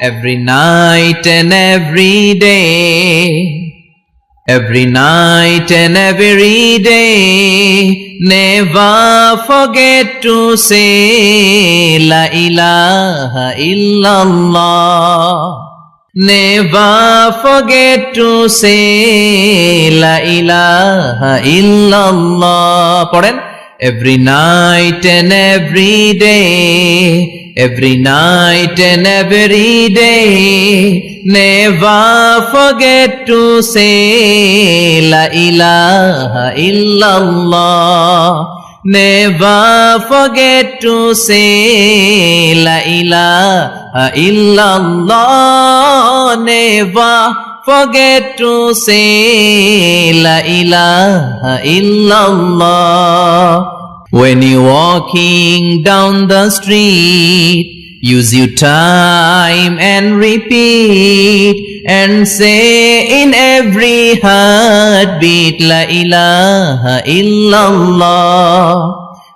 every night and every day, every night and every day, never forget to say La ilaha illallah. Never forget to say La ilaha illallah. Pardon? Every night and every day, every night and every day, never forget to say La ilaha illallah. Never forget to say La ilaha illallah. Never forget to say La ilaha illallah. When you're walking down the street, use your time and repeat and say in every heartbeat La ilaha illallah.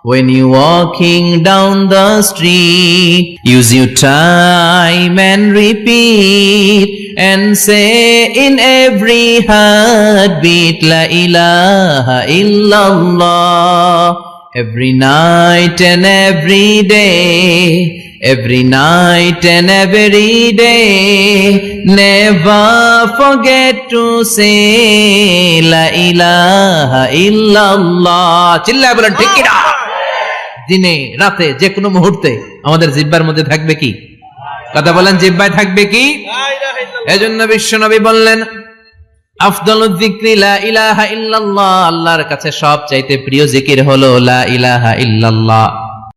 When you're walking down the street, use your time and repeat and say in every heartbeat La ilaha illallah. Every night and every day, every night and every day, never forget to say La ilaha illallah. চিল্লায় বলেন ঠিক কি না? দিনে রাতে যে কোনো মুহূর্তে আমাদের জিহ্বার মধ্যে থাকবে কি? কথা বলেন, জিহ্বায় থাকবে কি? এজন্য বিশ্বনবী বললেন আফদালুয যিকরি লা ইলাহা ইল্লাল্লাহ। আল্লাহর কাছে সবচাইতে প্রিয় জিকির হলো লা ইলাহা ইল্লাল্লাহ।